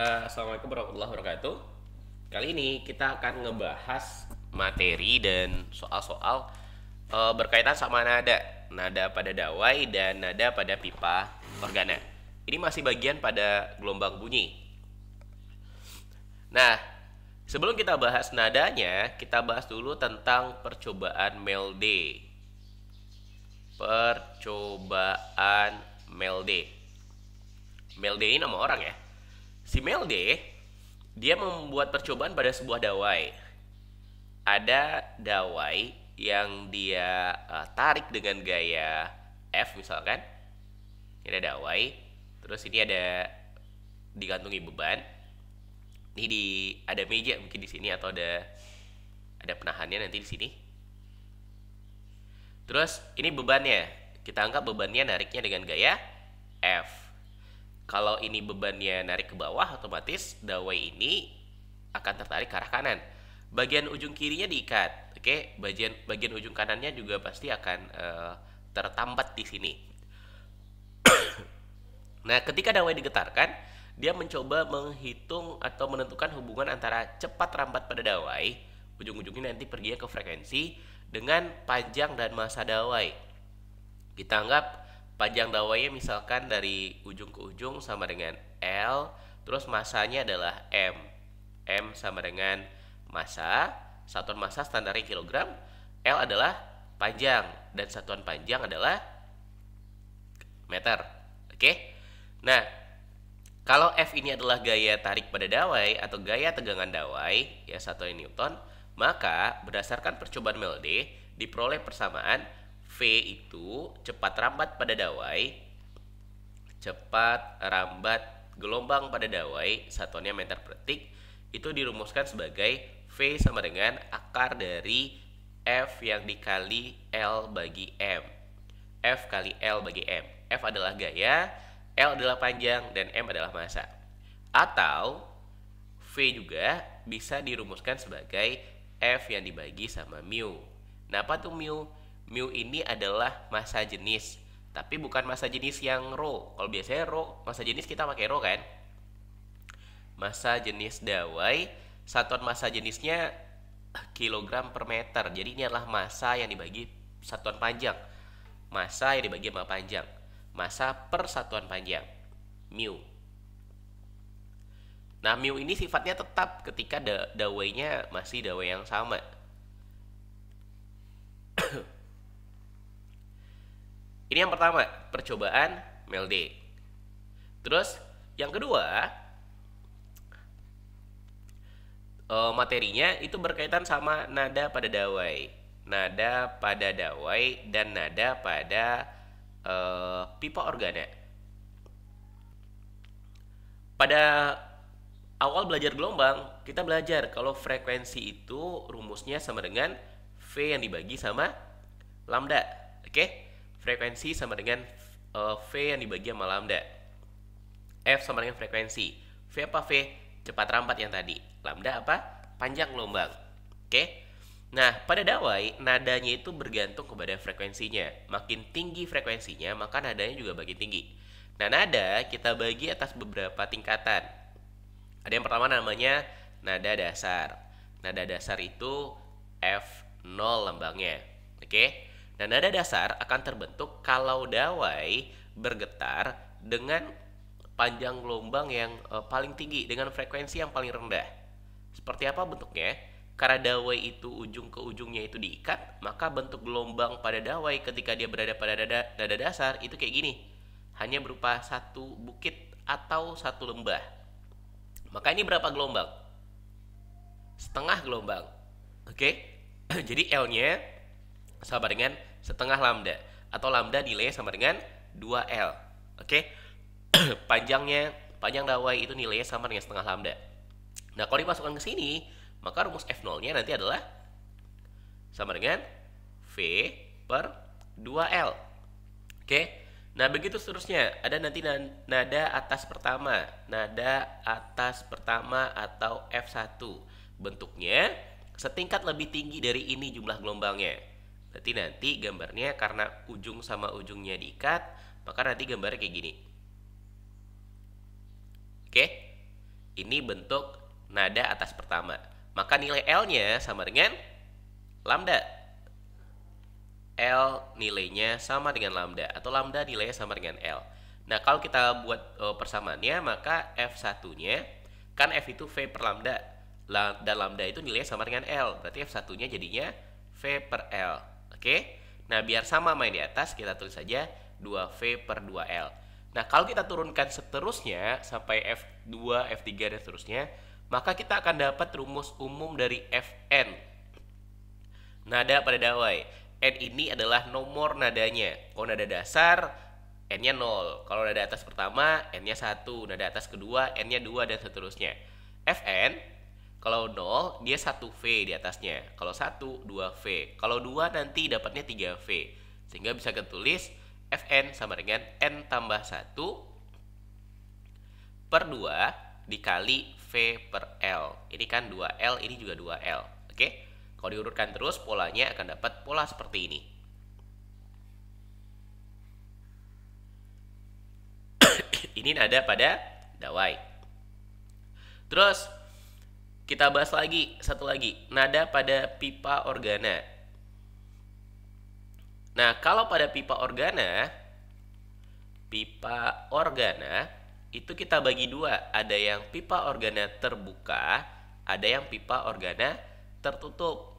Assalamualaikum warahmatullahi wabarakatuh. Kali ini kita akan ngebahas materi dan soal-soal berkaitan sama nada, nada pada dawai dan nada pada pipa organa. Ini masih bagian pada gelombang bunyi. Nah, sebelum kita bahas nadanya, kita bahas dulu tentang percobaan Melde. Percobaan Melde. Melde ini nama orang ya. Si Melde, dia membuat percobaan pada sebuah dawai. Ada dawai yang dia tarik dengan gaya F misalkan. Ini ada dawai, terus ini ada digantungi beban. Ini ada meja mungkin di sini atau ada penahannya nanti di sini. Terus ini bebannya. Kita anggap bebannya nariknya dengan gaya F. Kalau ini bebannya narik ke bawah, otomatis dawai ini akan tertarik ke arah kanan. Bagian ujung kirinya diikat, oke? Bagian ujung kanannya juga pasti akan tertambat di sini. Nah, ketika dawai digetarkan, dia mencoba menghitung atau menentukan hubungan antara cepat rambat pada dawai, ujung-ujungnya nanti pergi ke frekuensi, dengan panjang dan massa dawai. Kita anggap panjang dawainya misalkan dari ujung ke ujung sama dengan L, terus massanya adalah M. M sama dengan massa, satuan massa standarnya kilogram, L adalah panjang, dan satuan panjang adalah meter. Oke? Nah, kalau F ini adalah gaya tarik pada dawai atau gaya tegangan dawai, ya satuan Newton, maka berdasarkan percobaan Melde diperoleh persamaan V itu cepat rambat pada dawai, cepat rambat gelombang pada dawai, satuannya meter per detik, itu dirumuskan sebagai V sama dengan akar dari F yang dikali L bagi M. F kali L bagi M. F adalah gaya, L adalah panjang, dan M adalah massa. Atau V juga bisa dirumuskan sebagai F yang dibagi sama mu. Nah, apa tuh mu? Mu ini adalah massa jenis, tapi bukan massa jenis yang rho. Kalau biasanya rho, massa jenis kita pakai rho kan? Massa jenis dawai, satuan massa jenisnya kilogram per meter. Jadi ini adalah massa yang dibagi satuan panjang. Massa yang dibagi sama panjang. Massa per satuan panjang. Mu. Nah, mu ini sifatnya tetap ketika dawainya masih dawai yang sama. Ini yang pertama, percobaan Melde. Terus, yang kedua, materinya itu berkaitan sama nada pada dawai. Nada pada dawai dan nada pada pipa organa. Pada awal belajar gelombang, kita belajar kalau frekuensi itu rumusnya sama dengan V yang dibagi sama lambda. Oke? Frekuensi sama dengan V yang dibagi sama lambda. F sama dengan frekuensi. V apa V? Cepat rambat yang tadi. Lambda apa? Panjang gelombang. Oke? Nah, pada dawai, nadanya itu bergantung kepada frekuensinya. Makin tinggi frekuensinya, maka nadanya juga makin tinggi. Nah, nada kita bagi atas beberapa tingkatan. Ada yang pertama namanya nada dasar. Nada dasar itu F0 lambangnya. Oke? Nah, nada dasar akan terbentuk kalau dawai bergetar dengan panjang gelombang yang paling tinggi dengan frekuensi yang paling rendah. Seperti apa bentuknya? Karena dawai itu ujung ke ujungnya itu diikat, maka bentuk gelombang pada dawai ketika dia berada pada nada dasar itu kayak gini. Hanya berupa satu bukit atau satu lembah. Maka ini berapa gelombang? Setengah gelombang. Oke? Jadi L-nya sama dengan setengah lambda. Atau lambda nilainya sama dengan 2L. Oke? Panjang dawai itu nilainya sama dengan setengah lambda. Nah, kalau dimasukkan ke sini, maka rumus F0-nya nanti adalah sama dengan V per 2L. Oke? Nah, begitu seterusnya. Ada nanti nada atas pertama. Nada atas pertama atau F1. Bentuknya setingkat lebih tinggi dari ini jumlah gelombangnya. Berarti nanti gambarnya karena ujung sama ujungnya diikat, maka nanti gambarnya kayak gini. Oke? ini bentuk nada atas pertama. Maka nilai L-nya sama dengan lambda. L nilainya sama dengan lambda, atau lambda nilainya sama dengan L. Nah, kalau kita buat persamaannya, maka F1-nya, kan F itu V per lambda, dan lambda itu nilainya sama dengan L. Berarti F1-nya jadinya V per L. Oke? Nah, biar sama main di atas, kita tulis saja 2V per 2L. Nah, kalau kita turunkan seterusnya sampai F2, F3, dan seterusnya, maka kita akan dapat rumus umum dari Fn. Nada pada dawai. N ini adalah nomor nadanya. Kalau nada dasar, N-nya 0. Kalau nada atas pertama, N-nya 1. Nada atas kedua, N-nya 2, dan seterusnya. Fn, kalau 0, dia 1V di atasnya. Kalau 1, 2V. Kalau 2, nanti dapatnya 3V. Sehingga bisa kita tulis Fn sama dengan N tambah 1 per 2 dikali V per L. Ini kan 2L, ini juga 2L. Oke? Kalau diurutkan terus, polanya akan dapat pola seperti ini. Ini nada pada dawai. Terus, kita bahas lagi, satu lagi. Nada pada pipa organa. Nah, kalau pada pipa organa itu kita bagi dua. Ada yang pipa organa terbuka, ada yang pipa organa tertutup.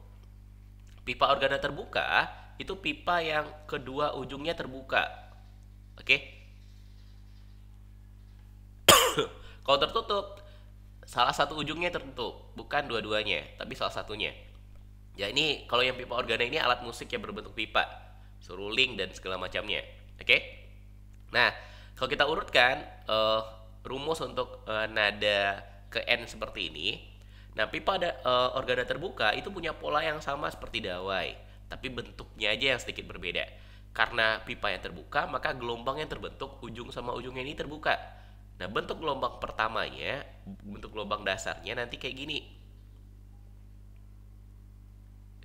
Pipa organa terbuka itu pipa yang kedua ujungnya terbuka. Oke? Kalau tertutup, salah satu ujungnya tertutup, bukan dua-duanya, tapi salah satunya. Ya, ini kalau yang pipa organa ini alat musik yang berbentuk pipa, seruling dan segala macamnya. Oke? Nah, kalau kita urutkan rumus untuk nada ke N seperti ini. Nah, pipa organa terbuka itu punya pola yang sama seperti dawai, tapi bentuknya aja yang sedikit berbeda. Karena pipa yang terbuka, maka gelombang yang terbentuk ujung sama ujungnya ini terbuka. Nah, bentuk gelombang pertamanya, bentuk gelombang dasarnya nanti kayak gini.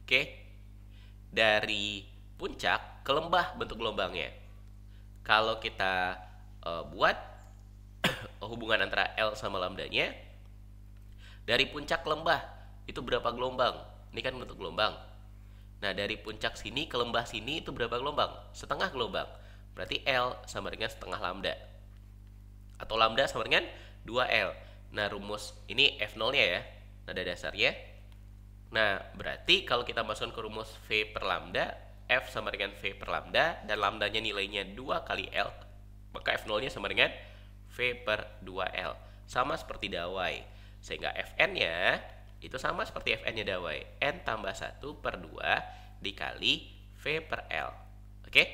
Oke? Dari puncak ke lembah bentuk gelombangnya. Kalau kita buat hubungan antara L sama lambdanya, dari puncak ke lembah itu berapa gelombang? Ini kan bentuk gelombang. Nah, dari puncak sini ke lembah sini itu berapa gelombang? Setengah gelombang. Berarti L sama dengan setengah lambda. Atau lambda sama dengan 2L. Nah, rumus ini F0-nya ya, nada dasarnya. Nah, berarti kalau kita masukkan ke rumus V per lambda, F sama dengan V per lambda, dan lambdanya nilainya 2 kali L, maka F0-nya sama dengan V per 2L. Sama seperti dawai. Sehingga Fn-nya itu sama seperti Fn-nya dawai. N tambah 1 per 2 dikali V per L. Oke?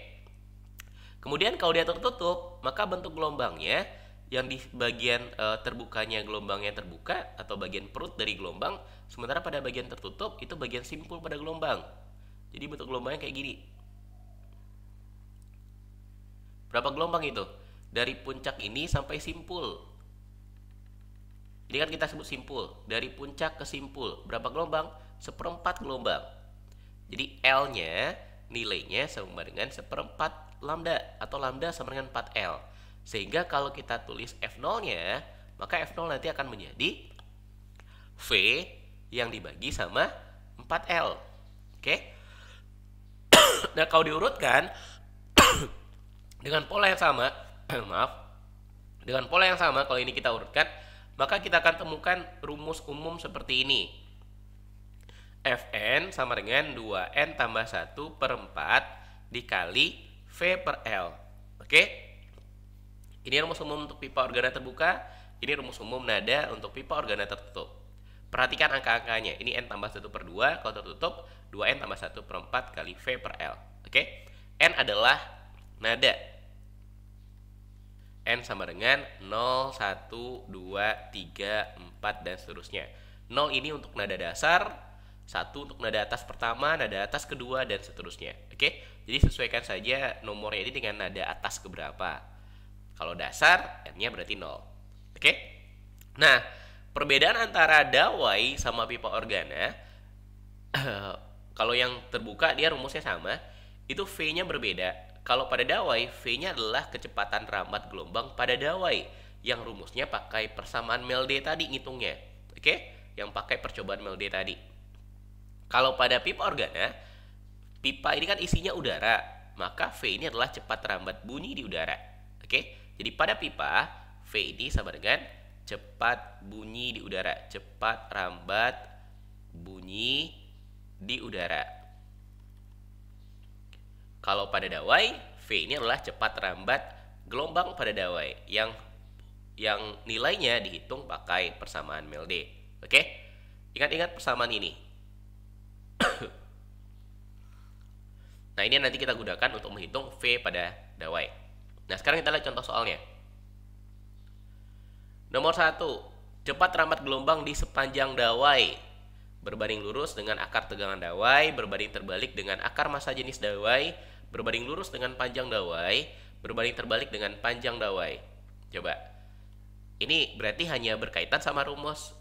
Kemudian kalau dia tertutup, maka bentuk gelombangnya yang di bagian terbukanya gelombangnya terbuka atau bagian perut dari gelombang, sementara pada bagian tertutup itu bagian simpul pada gelombang. Jadi bentuk gelombangnya kayak gini. Berapa gelombang itu? Dari puncak ini sampai simpul. Ini kan kita sebut simpul. Dari puncak ke simpul, berapa gelombang? 1/4 gelombang. Jadi L-nya nilainya sama dengan 1/4 lambda, atau lambda sama dengan 4L. Sehingga kalau kita tulis F0-nya, maka F0 nanti akan menjadi V yang dibagi sama 4L. Oke? Nah, kalau diurutkan dengan pola yang sama, dengan pola yang sama, kalau ini kita urutkan, maka kita akan temukan rumus umum seperti ini. Fn sama dengan 2N tambah 1 per 4 dikali V per L. Oke? Ini rumus umum untuk pipa organa terbuka. Ini rumus umum nada untuk pipa organa tertutup. Perhatikan angka-angkanya. Ini N tambah 1 per 2. Kalau tertutup, 2N tambah 1 per 4 kali V per L. Oke? N adalah nada. N sama dengan 0, 1, 2, 3, 4, dan seterusnya. 0 ini untuk nada dasar, 1 untuk nada atas pertama, nada atas kedua, dan seterusnya. Oke? Jadi sesuaikan saja nomornya ini dengan nada atas keberapa. Kalau dasar, N-nya berarti 0. Oke? Nah, perbedaan antara dawai sama pipa organa, kalau yang terbuka dia rumusnya sama, itu V-nya berbeda. Kalau pada dawai, V-nya adalah kecepatan rambat gelombang pada dawai. yang rumusnya pakai persamaan Melde tadi ngitungnya. Oke? Yang pakai percobaan Melde tadi. Kalau pada pipa organa, pipa ini kan isinya udara, maka V ini adalah cepat rambat bunyi di udara. Oke? Jadi pada pipa, V ini sama dengan cepat bunyi di udara, cepat rambat bunyi di udara. Kalau pada dawai, V ini adalah cepat rambat gelombang pada dawai yang nilainya dihitung pakai persamaan Melde. Oke? Ingat-ingat persamaan ini. Nah, ini nanti kita gunakan untuk menghitung V pada dawai. Nah, sekarang kita lihat contoh soalnya. Nomor 1, cepat rambat gelombang di sepanjang dawai berbanding lurus dengan akar tegangan dawai, berbanding terbalik dengan akar massa jenis dawai, berbanding lurus dengan panjang dawai, berbanding terbalik dengan panjang dawai. Coba. Ini berarti hanya berkaitan sama rumus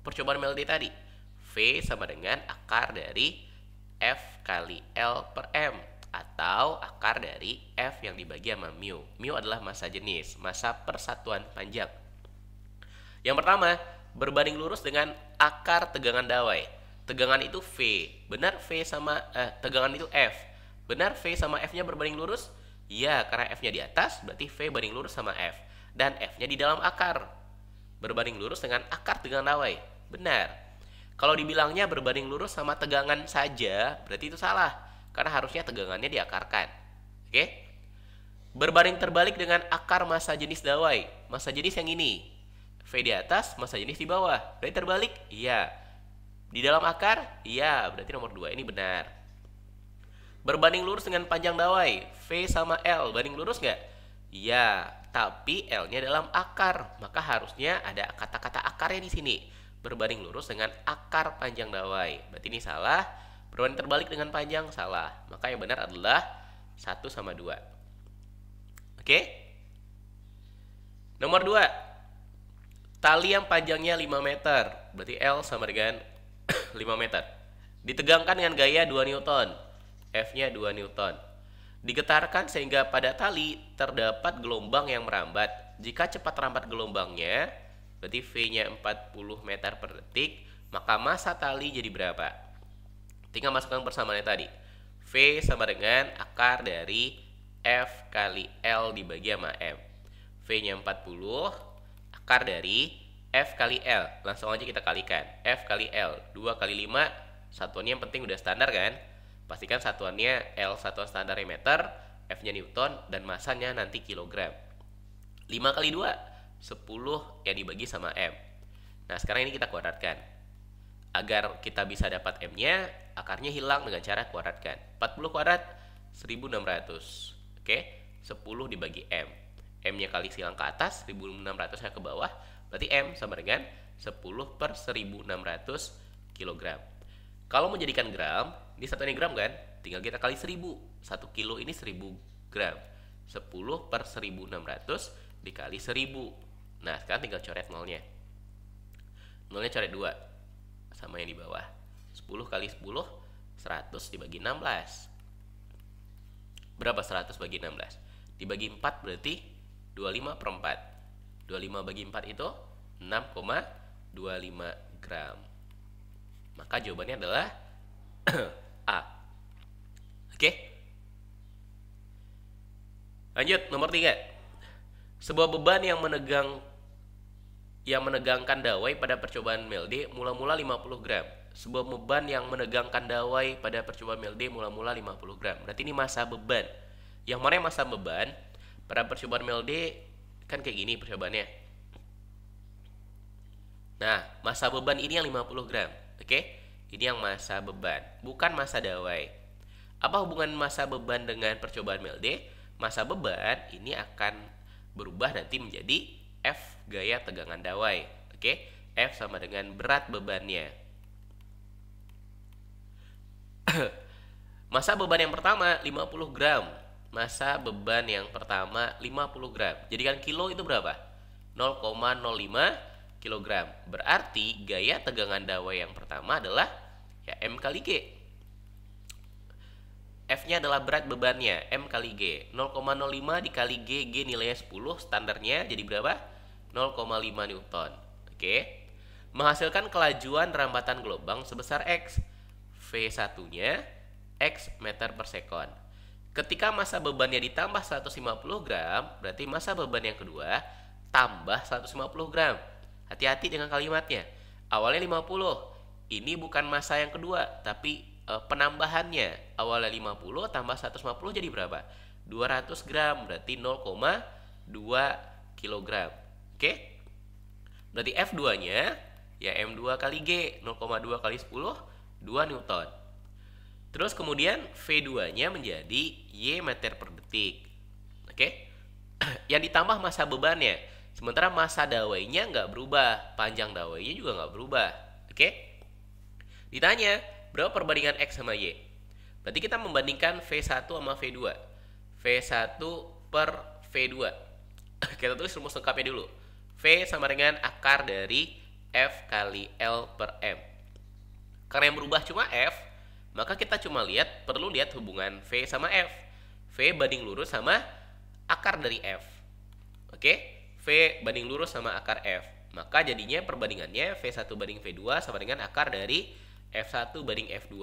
percobaan Melde tadi. V sama dengan akar dari F kali L per M, atau akar dari F yang dibagi sama mu. Mu adalah massa jenis, massa persatuan panjang. Yang pertama, berbanding lurus dengan akar tegangan dawai. Tegangan itu V. Benar V sama tegangan itu F. Benar V sama F-nya berbanding lurus? Iya, karena F-nya di atas, berarti V banding lurus sama F. Dan F-nya di dalam akar. Berbanding lurus dengan akar tegangan dawai. Benar. Kalau dibilangnya berbanding lurus sama tegangan saja, berarti itu salah. Karena harusnya tegangannya diakarkan. Oke? Berbanding terbalik dengan akar massa jenis dawai. Massa jenis yang ini. V di atas, massa jenis di bawah. Berarti terbalik? Iya. Di dalam akar? Iya. Berarti nomor 2 ini benar. Berbanding lurus dengan panjang dawai. V sama L. Banding lurus nggak? Iya. Tapi L-nya dalam akar. Maka harusnya ada kata-kata akarnya di sini. Berbanding lurus dengan akar panjang dawai. Berarti ini salah. Berbanding terbalik dengan panjang, salah. Maka yang benar adalah 1 sama 2. Oke? Nomor 2. Tali yang panjangnya 5 meter. Berarti L sama dengan 5 meter. Ditegangkan dengan gaya 2 Newton. F-nya 2 Newton. Digetarkan sehingga pada tali terdapat gelombang yang merambat. Jika cepat rambat gelombangnya, berarti V-nya 40 meter per detik, maka massa tali jadi berapa? Tinggal masukkan persamaannya tadi. V sama dengan akar dari F kali L dibagi sama M. V-nya 40, akar dari F kali L. Langsung aja kita kalikan. F kali L, 2 kali 5, satuannya yang penting udah standar kan? Pastikan satuannya L satuan standarnya meter, F-nya Newton, dan massanya nanti kilogram. 5 kali 2, 10 yang dibagi sama M. Nah, sekarang ini kita kuadratkan. Agar kita bisa dapat M-nya, akarnya hilang dengan cara kuadratkan. 40 kuadrat, 1600. Oke, 10 dibagi M. M-nya kali silang ke atas, 1600 ke bawah. Berarti M sama dengan 10 per 1600 kilogram. Kalau menjadikan gram, ini satuannya gram kan? Tinggal kita kali 1000. 1 kilo ini 1000 gram. 10 per 1600 dikali 1000. Nah, sekarang tinggal coret nolnya. Nolnya coret 2. Sama yang di bawah. 10 kali 10, 100 dibagi 16. Berapa 100 bagi 16? Dibagi 4 berarti 25 per 4. 25 bagi 4 itu 6,25 gram. Maka jawabannya adalah A. Oke. Lanjut, nomor 3. Sebuah beban yang menegangkan dawai pada percobaan Melde mula-mula 50 gram. Sebuah beban yang menegangkan dawai pada percobaan Melde mula-mula 50 gram. Berarti ini massa beban. Yang mana yang massa beban? Pada percobaan Melde kan kayak gini percobaannya. Nah, massa beban ini yang 50 gram. Oke? Ini yang massa beban, bukan massa dawai. Apa hubungan massa beban dengan percobaan Melde? Massa beban ini akan berubah nanti menjadi F gaya tegangan dawai. Oke? F sama dengan berat bebannya. Massa beban yang pertama 50 gram. Massa beban yang pertama 50 gram. Jadikan kilo itu berapa? 0,05 kilogram. Berarti gaya tegangan dawai yang pertama adalah ya M kali G. F-nya adalah berat bebannya, M kali G. 0,05 dikali G, G nilainya 10, standarnya jadi berapa? 0,5 Newton. Oke. Menghasilkan kelajuan rambatan gelombang sebesar X. V1-nya X meter per sekon. Ketika massa bebannya ditambah 150 gram, berarti massa beban yang kedua tambah 150 gram. Hati-hati dengan kalimatnya. Awalnya 50. Ini bukan massa yang kedua, tapi penambahannya. Awalnya 50 tambah 150 jadi berapa? 200 gram, berarti 0,2 kilogram. Oke? Berarti F2-nya ya M2 kali G, 0,2 kali 10, 2 Newton. Terus kemudian V2-nya menjadi Y meter per detik. Oke? Yang ditambah massa bebannya. Sementara massa dawainya nggak berubah, panjang dawainya juga nggak berubah. Oke? Ditanya, berapa perbandingan X sama Y? Berarti kita membandingkan V1 sama V2. V1 per V2. Kita tulis rumus lengkapnya dulu. V sama dengan akar dari F kali L per M. Karena yang berubah cuma F, maka kita cuma perlu lihat hubungan V sama F. V banding lurus sama akar dari F. Oke? V banding lurus sama akar F. Maka jadinya perbandingannya V1 banding V2 sama dengan akar dari F1 banding F2.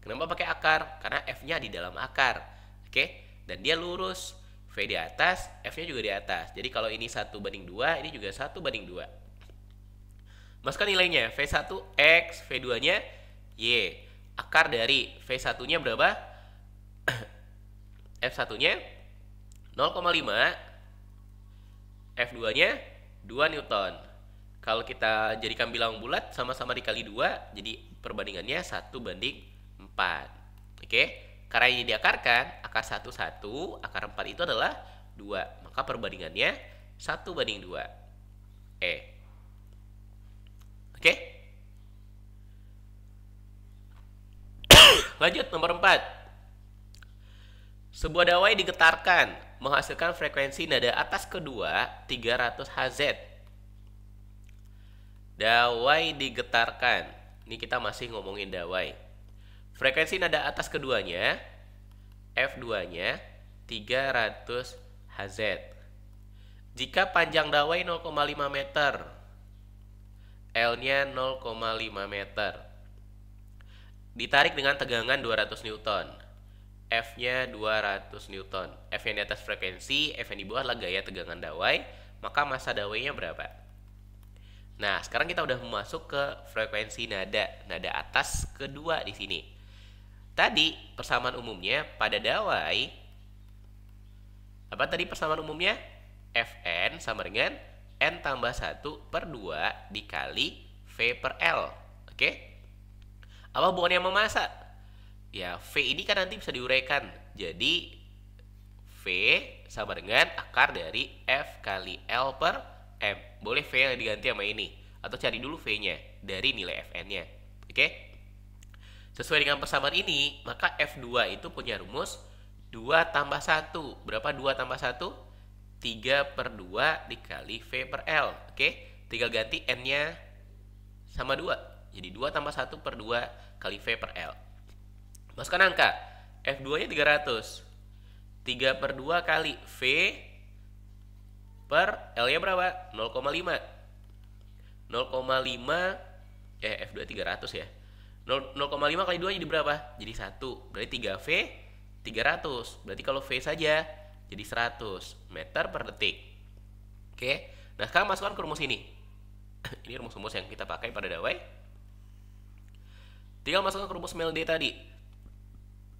Kenapa pakai akar? Karena F-nya di dalam akar. Oke? Dan dia lurus. V di atas, F-nya juga di atas. Jadi kalau ini 1 banding 2, ini juga 1 banding 2. Masukkan nilainya. V1 X, V2-nya Y. Akar dari V1-nya berapa? F1-nya 0,5. F2-nya 2 Newton. Kalau kita jadikan bilangan bulat, sama-sama dikali 2, jadi perbandingannya 1 banding 4. Oke? Karena ini diakarkan, akar 1, 1, akar 4 itu adalah 2. Maka perbandingannya 1 banding 2. Oke? Lanjut, nomor 4. Sebuah dawai digetarkan, menghasilkan frekuensi nada atas kedua 300 Hz. Dawai digetarkan. Ini kita masih ngomongin dawai. Frekuensi nada atas keduanya, F2-nya 300 Hz. Jika panjang dawai 0,5 meter, L-nya 0,5 meter. Ditarik dengan tegangan 200 Newton. F-nya 200 Newton. F yang di atas frekuensi, F yang di bawah adalah gaya tegangan dawai. Maka massa dawainya berapa? Nah, sekarang kita udah masuk ke frekuensi nada atas kedua di sini. Tadi persamaan umumnya pada dawai, apa tadi persamaan umumnya? Fn sama dengan N tambah 1 per 2 dikali V per L. Oke? Apa hubungannya sama massa? Ya, V ini kan nanti bisa diuraikan. Jadi, V sama dengan akar dari F kali L per M. Boleh V yang diganti sama ini. Atau cari dulu V-nya dari nilai Fn-nya. Oke? Sesuai dengan persamaan ini, maka F2 itu punya rumus 2 tambah 1. Berapa 2 tambah 1? 3 per 2 dikali V per L. Oke? Tinggal ganti N-nya sama 2. Jadi 2 tambah 1 per 2 kali V per L. Masukkan angka. F2-nya 300. 3 per 2 kali V per L-nya berapa? 0,5. 0,5 F2 300 ya. 0,5 kali 2 jadi berapa? Jadi 1. Berarti 3V 300. Berarti kalau V saja jadi 100 meter per detik. Oke. Nah, sekarang masukkan ke rumus ini. Ini rumus-rumus yang kita pakai pada dawai. Tinggal masukkan ke rumus Melde tadi.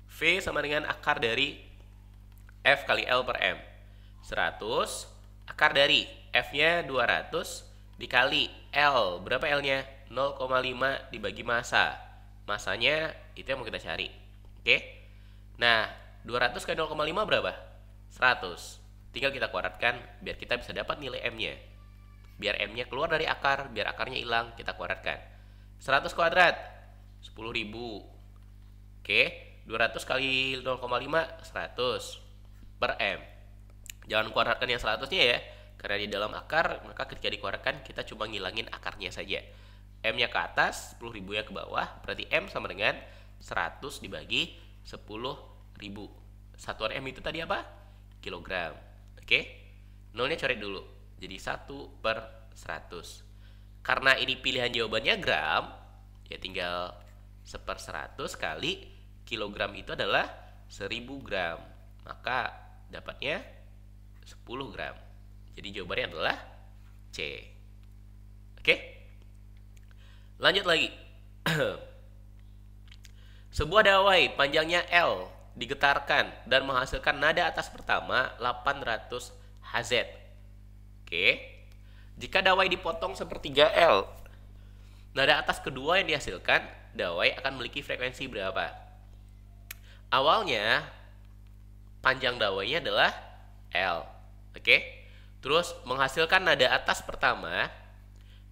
V sama dengan akar dari F kali L per M. 100 akar dari F-nya 200 dikali L. Berapa L-nya? 0,5 dibagi massa. Massanya itu yang mau kita cari. Oke? Nah, 200 kali 0,5 berapa? 100. Tinggal kita kuadratkan biar kita bisa dapat nilai M-nya. Biar M-nya keluar dari akar, biar akarnya hilang, kita kuadratkan. 100 kuadrat 10.000. Oke, 200 kali 0,5 100 per M. Jangan kuadratkan yang 100-nya ya. Karena di dalam akar, maka ketika dikuadratkan kita cuma ngilangin akarnya saja. M-nya ke atas, 10.000-nya ke bawah, berarti M sama dengan 100 dibagi 10.000. 1000. Satuan M itu tadi apa? Kilogram. Oke? Nolnya coret dulu. Jadi 1/100. Karena ini pilihan jawabannya gram, ya tinggal 1/100 kali kilogram itu adalah 1000 gram. Maka dapatnya 10 gram. Jadi jawabannya adalah C. Oke? Lanjut lagi. Sebuah dawai panjangnya L digetarkan dan menghasilkan nada atas pertama 800 Hz. Oke. Jika dawai dipotong sepertiga L, nada atas kedua yang dihasilkan, dawai akan memiliki frekuensi berapa? Awalnya panjang dawainya adalah L. Oke. Terus menghasilkan nada atas pertama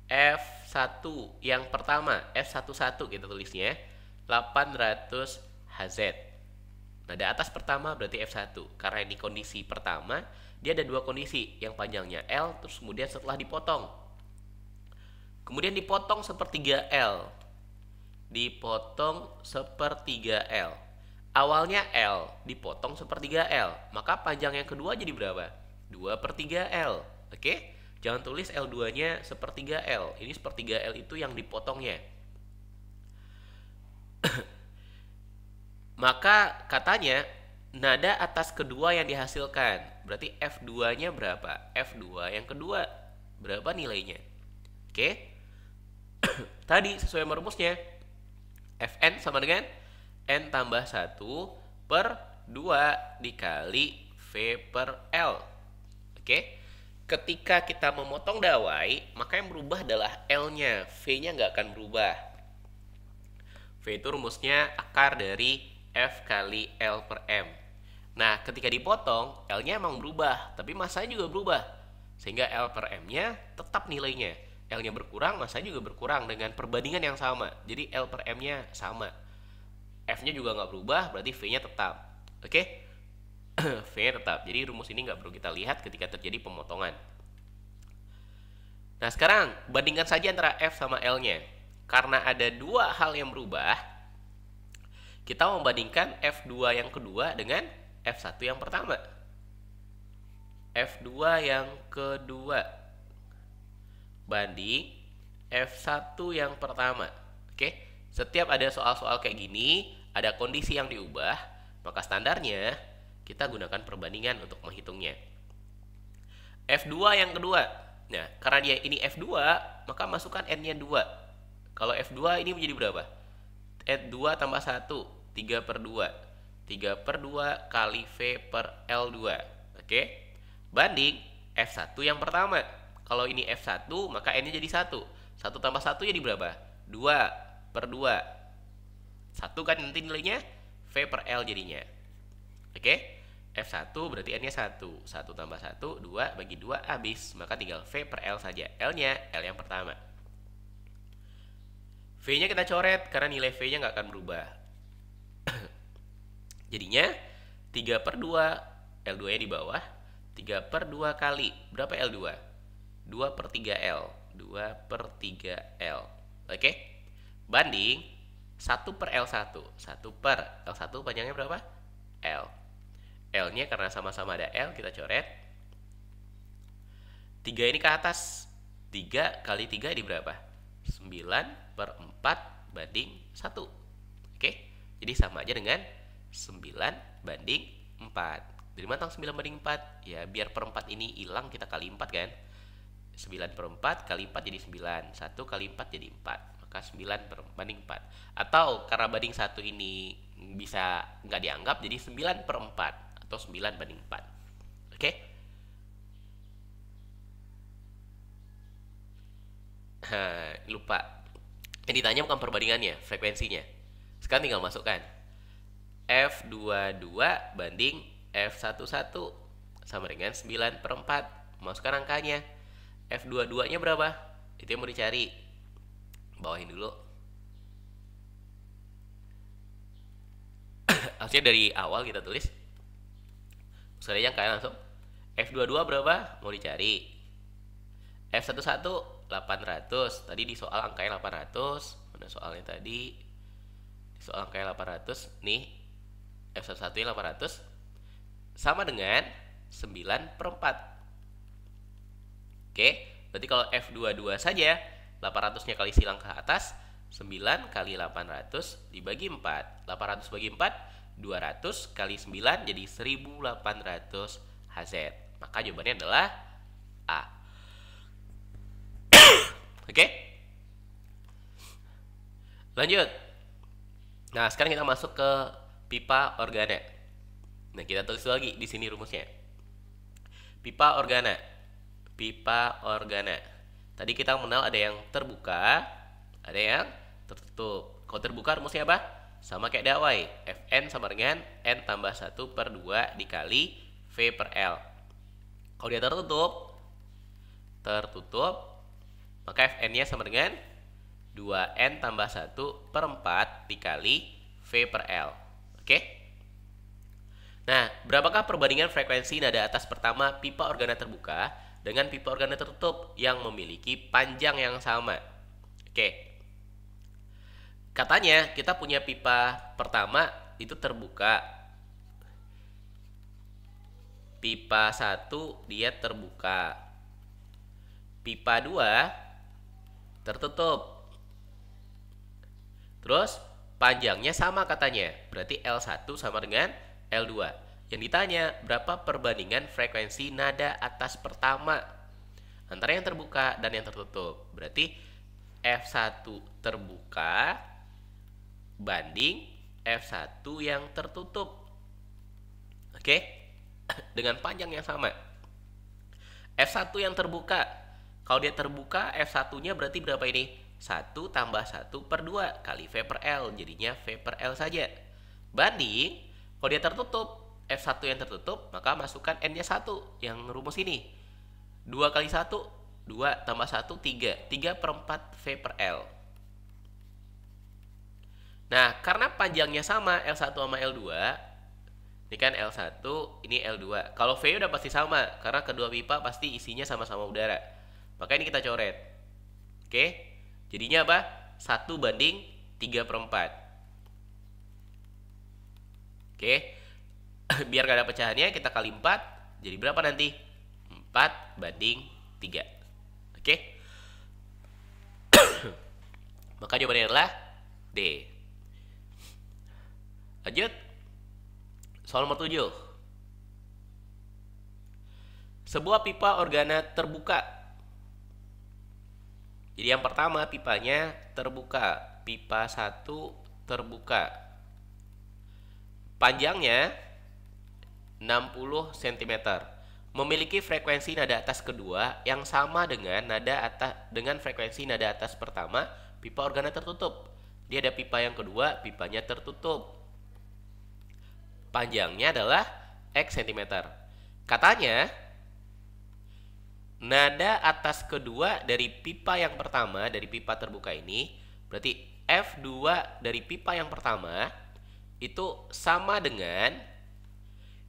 F1 yang pertama, F11 kita tulisnya 800 Hz. Nada atas pertama berarti F1. Karena ini kondisi pertama, dia ada dua kondisi, yang panjangnya L, terus kemudian setelah dipotong. Kemudian dipotong sepertiga L. Dipotong sepertiga L. Awalnya L, dipotong sepertiga L. Maka panjang yang kedua jadi berapa? 2/3 L. Oke? Jangan tulis L2-nya sepertiga L. Ini sepertiga L itu yang dipotongnya. Maka katanya nada atas kedua yang dihasilkan, berarti F2-nya berapa? F2 yang kedua berapa nilainya? Oke. Tadi sesuai rumusnya, Fn sama dengan N tambah 1/2 dikali V per L. Oke. Ketika kita memotong dawai, maka yang berubah adalah L-nya, V-nya nggak akan berubah. V itu rumusnya akar dari F kali L per M. Nah, ketika dipotong, L-nya emang berubah, tapi masanya juga berubah. Sehingga L per M-nya tetap nilainya. L-nya berkurang, masanya juga berkurang dengan perbandingan yang sama. Jadi L per M-nya sama. F-nya juga nggak berubah, berarti V-nya tetap. Oke? V-nya tetap. Jadi rumus ini nggak perlu kita lihat ketika terjadi pemotongan. Nah, sekarang bandingkan saja antara F sama L-nya. Karena ada dua hal yang berubah, kita membandingkan F2 yang kedua dengan F1 yang pertama. F2 yang kedua banding F1 yang pertama. Oke, setiap ada soal-soal kayak gini, ada kondisi yang diubah, maka standarnya kita gunakan perbandingan untuk menghitungnya. F2 yang kedua. Nah, karena dia ini F2, maka masukkan N-nya 2. Kalau F2 ini menjadi berapa? N2 tambah 1, 3/2. 3/2 kali V per L2. Oke? Banding F1 yang pertama. Kalau ini F1, maka N-nya jadi 1. 1 tambah 1 jadi berapa? 2/2. 1 kan nanti nilainya V per L jadinya. Oke? F1 berarti N-nya 1. 1 tambah 1, 2 bagi 2 habis. Maka tinggal V per L saja. L-nya L yang pertama. V-nya kita coret karena nilai V-nya nggak akan berubah. Jadinya 3/2, L2-nya di bawah. 3/2 kali, berapa L2? 2/3 L. 2/3 L. Oke? Banding 1/L1. 1/L1 panjangnya berapa? L. L-nya karena sama-sama ada L, kita coret. 3 ini ke atas. 3 kali 3 di berapa? 9/4 banding 1. Oke? Jadi sama aja dengan 9/4. Dari mana 9/4? Ya biar per 4 ini hilang, kita kali 4 kan. 9/4 kali 4 jadi 9. 1 kali 4 jadi 4. Maka 9/4. Atau karena banding 1 ini bisa nggak dianggap, jadi 9/4 atau 9/4. Oke? Lupa. Yang ditanya bukan perbandingannya, frekuensinya. Sekarang tinggal masukkan. F22 banding F11 sama dengan 9/4. Masukkan angkanya. F22-nya berapa? Itu yang mau dicari. Bawahin dulu. Harusnya dari awal kita tulis. Masukkan aja angkanya langsung. F22 berapa? Mau dicari. F11 800. Tadi di soal angkanya 800. Mana soalnya tadi? Di soal angkanya 800 nih. F11 yang 800 sama dengan 9 per 4. Oke, berarti kalau F22 saja 800-nya kali silang ke atas, 9 kali 800 dibagi 4. 800 bagi 4, 200 kali 9 jadi 1800 Hz. Maka jawabannya adalah A. Oke? Lanjut. Nah, sekarang kita masuk ke pipa organa. Nah, kita tulis lagi di sini rumusnya. Pipa organa. Pipa organa. Tadi kita mengenal ada yang terbuka, ada yang tertutup. Kalau terbuka rumusnya apa? Sama kayak dawai. Fn sama dengan N tambah 1 per 2 dikali V per L. Kalau dia tertutup, maka Fn-nya sama dengan 2N tambah 1 per 4 dikali V per L. Oke? Nah, berapakah perbandingan frekuensi nada atas pertama pipa organa terbuka dengan pipa organa tertutup yang memiliki panjang yang sama? Oke. Katanya kita punya pipa pertama itu terbuka. Pipa 1 dia terbuka. Pipa 2 tertutup. Terus panjangnya sama katanya. Berarti L1 sama dengan L2. Yang ditanya berapa perbandingan frekuensi nada atas pertama antara yang terbuka dan yang tertutup. Berarti F1 terbuka banding F1 yang tertutup. Oke? Dengan panjang yang sama. F1 yang terbuka. Kalau dia terbuka, F1-nya berarti berapa ini? 1 tambah 1 per 2 kali V per L. Jadinya V per L saja. Banding, kalau dia tertutup, F1 yang tertutup, maka masukkan N-nya 1 yang rumus ini. 2 kali 1, 2 tambah 1, 3. 3 per 4 V per L. Nah, karena panjangnya sama L1 sama L2, ini kan L1, ini L2. Kalau V udah pasti sama, karena kedua pipa pasti isinya sama-sama udara. Maka ini kita coret. Oke? Jadinya apa? 1 banding 3 per 4. Oke? Biar gak ada pecahannya, kita kali 4. Jadi berapa nanti? 4 banding 3. Oke? Maka jawabannya adalah D. Lanjut. Soal nomor 7. Sebuah pipa organa terbuka. Jadi yang pertama pipanya terbuka. Pipa 1 terbuka. Panjangnya 60 cm. Memiliki frekuensi nada atas kedua yang sama dengan frekuensi nada atas pertama pipa organa tertutup. Dia ada pipa yang kedua, pipanya tertutup. Panjangnya adalah X cm. Katanya, nada atas kedua dari pipa yang pertama, dari pipa terbuka ini, berarti F2 dari pipa yang pertama, itu sama dengan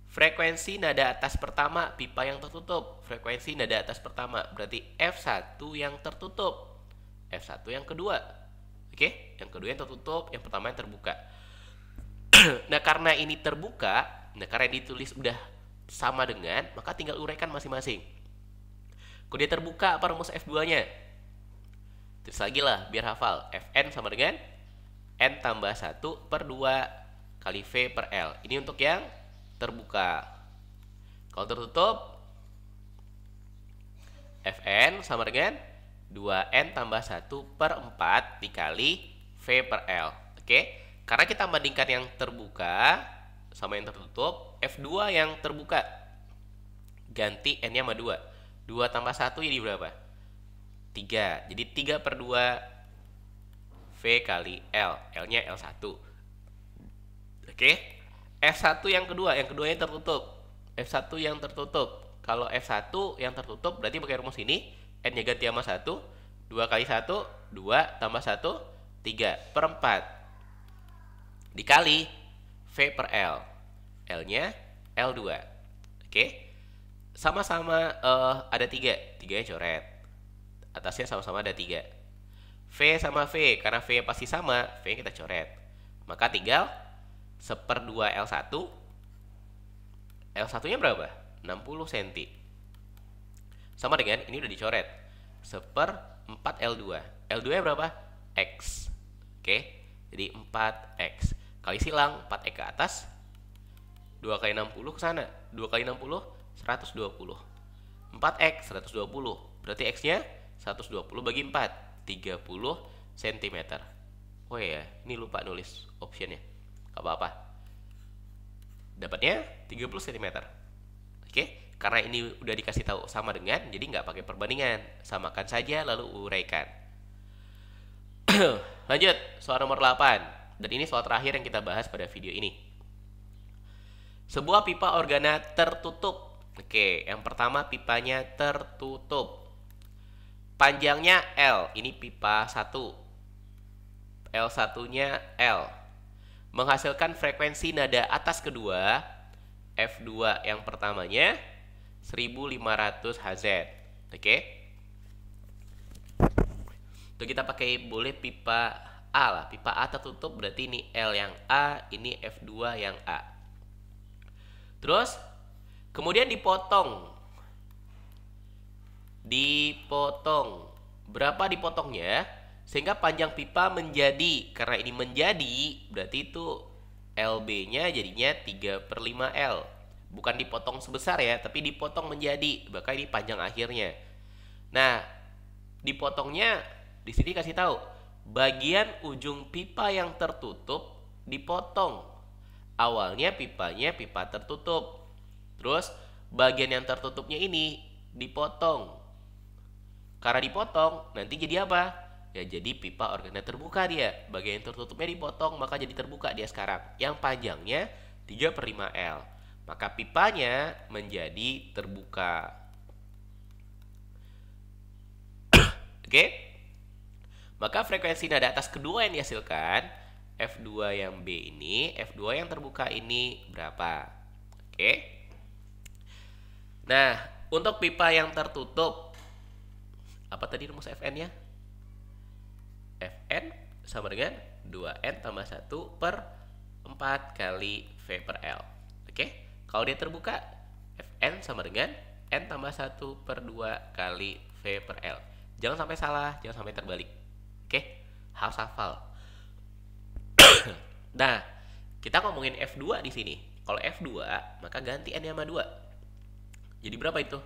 frekuensi nada atas pertama pipa yang tertutup. Frekuensi nada atas pertama, berarti F1 yang tertutup. F1 yang kedua. Oke? Yang kedua yang tertutup, yang pertama yang terbuka. Nah, karena ini terbuka, karena ditulis udah sama dengan, maka tinggal uraikan masing-masing. Kalau dia terbuka, apa rumus F2-nya? Terus lagi lah, biar hafal. Fn sama dengan N tambah 1 per 2 kali V per L. Ini untuk yang terbuka. Kalau tertutup, Fn sama dengan 2N tambah 1 per 4 dikali V per L. Oke? Karena kita bandingkan yang terbuka sama yang tertutup, F2 yang terbuka ganti N-nya sama 2. 2 tambah 1 jadi berapa? 3. Jadi 3 per 2 V kali L. L-nya L1. Oke? F1 yang kedua yang tertutup. F1 yang tertutup. Kalau F1 yang tertutup berarti pakai rumus ini, N-nya ganti sama 1. 2 kali 1, 2 tambah 1, 3 per 4. Dikali V per L. L-nya L2. Oke? Sama-sama ada 3. 3-nya coret. Atasnya sama-sama ada 3. V sama V. Karena V pasti sama, V kita coret. Maka tinggal 1/2 L1. L1 nya berapa? 60 cm. Sama dengan ini udah dicoret 1/4 L2. L2 nya berapa? X. Oke, jadi 4X kali silang 4X ke atas, 2 kali 60 ke sana, 2 kali 60 120. 4X 120, berarti X nya 120 bagi 4, 30 cm. Oh ya, ini lupa nulis optionnya, gak apa-apa. Dapatnya 30 cm. Oke, karena ini udah dikasih tahu sama dengan, jadi nggak pakai perbandingan, samakan saja lalu uraikan. Lanjut, soal nomor 8. Dan ini soal terakhir yang kita bahas pada video ini. Sebuah pipa organa tertutup. Oke, yang pertama pipanya tertutup. Panjangnya L, ini pipa 1. L1-nya L. Menghasilkan frekuensi nada atas kedua, F2 yang pertamanya 1500 Hz. Oke. Itu kita pakai boleh pipa A lah. Pipa A tertutup berarti ini L yang A, ini F2 yang A. Terus kemudian dipotong. Berapa dipotongnya? Sehingga panjang pipa menjadi, karena ini menjadi berarti itu LB-nya jadinya 3/5L. Bukan dipotong sebesar ya, tapi dipotong menjadi, maka ini panjang akhirnya. Nah, dipotongnya di sini kasih tahu bagian ujung pipa yang tertutup dipotong. Awalnya pipanya pipa tertutup, terus bagian yang tertutupnya ini dipotong. Karena dipotong nanti jadi apa? Ya jadi pipa organa terbuka dia. Bagian yang tertutupnya dipotong, maka jadi terbuka dia sekarang. Yang panjangnya 3/5L. Maka pipanya menjadi terbuka. Oke? Maka frekuensi nada atas kedua yang dihasilkan, F2 yang B ini, F2 yang terbuka ini berapa? Oke? Nah, untuk pipa yang tertutup, apa tadi rumus Fn-nya? Fn sama dengan 2N tambah 1/4 kali V per L. Oke? Kalau dia terbuka, Fn sama dengan N tambah 1/2 kali V per L. Jangan sampai salah, jangan sampai terbalik. Oke? Harus hafal. Nah, kita ngomongin F2 di sini. Kalau F2, maka ganti N-nya sama 2. Jadi berapa itu?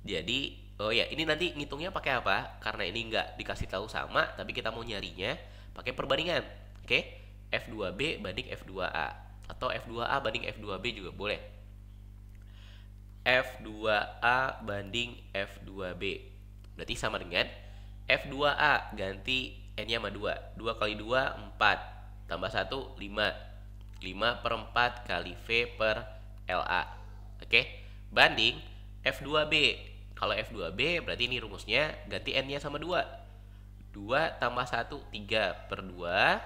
Jadi, oh ya, ini nanti ngitungnya pakai apa? Karena ini nggak dikasih tahu sama, tapi kita mau nyarinya pakai perbandingan. Oke? F2B banding F2A. Atau F2A banding F2B juga boleh. F2A banding F2B. Berarti sama dengan F2A ganti N-nya sama 2. 2 kali 2, 4. Tambah 1, 5. 5/4 kali V per LA. Oke? Banding F2B. Kalau F2B berarti ini rumusnya ganti N-nya sama 2. 2 tambah 1, 3/2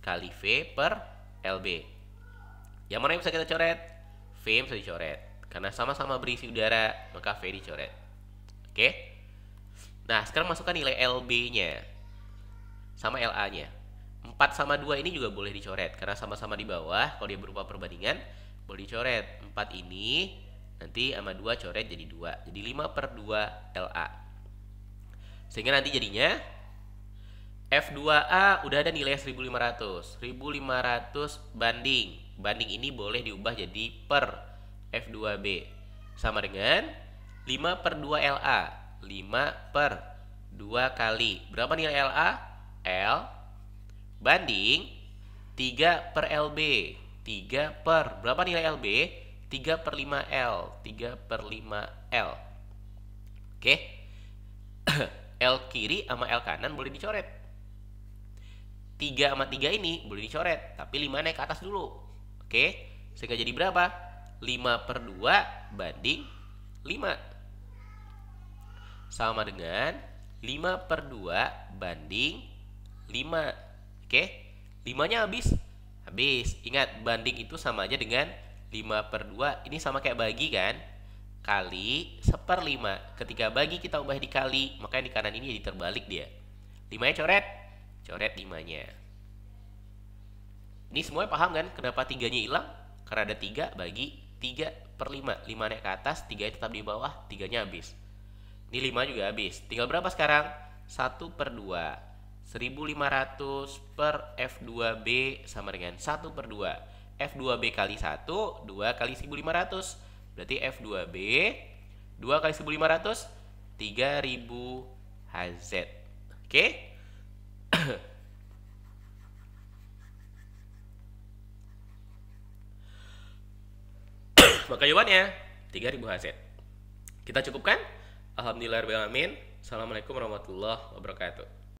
kali V per LB. Yang mana yang bisa kita coret? V bisa dicoret. Karena sama-sama berisi udara, maka V dicoret. Oke? Nah, sekarang masukkan nilai LB-nya sama LA-nya. 4 sama 2 ini juga boleh dicoret. Karena sama-sama di bawah, kalau dia berupa perbandingan, boleh dicoret. 4 ini nanti sama 2 coret jadi 2. Jadi 5/2 LA. Sehingga nanti jadinya F2A udah ada nilai 1500. 1500 banding. Banding ini boleh diubah jadi per F2B. Sama dengan 5/2 LA. 5/2 kali. Berapa nilai LA? L banding 3/LB. berapa nilai LB? 3/5L. 3/5L. Oke. L kiri sama L kanan boleh dicoret. 3 sama 3 ini boleh dicoret, tapi 5 naik ke atas dulu. Oke. Sehingga jadi berapa? 5/2 banding 5. Sama dengan 5/2 banding 5. Oke. 5-nya habis. Ingat, banding itu sama aja dengan 5/2. Ini sama kayak bagi kan? Kali 1/5. Ketika bagi kita ubah dikali, maka yang di kanan ini jadi terbalik dia. 5-nya coret. Coret 5-nya. Ini semuanya paham kan kenapa 3-nya hilang? Karena ada 3 bagi 3/5. 5 naik ke atas, 3 tetap di bawah, 3-nya habis. Ini 5 juga habis. Tinggal berapa sekarang? 1/2. 1500 per F2B sama dengan 1/2. F2B kali 1, 2 kali 1500. Berarti F2B 2 kali 1500, 3000 Hz. Oke? Maka jawabannya 3000 Hz. Kita cukupkan? Alhamdulillahirobbilalamin. Assalamualaikum warahmatullahi wabarakatuh.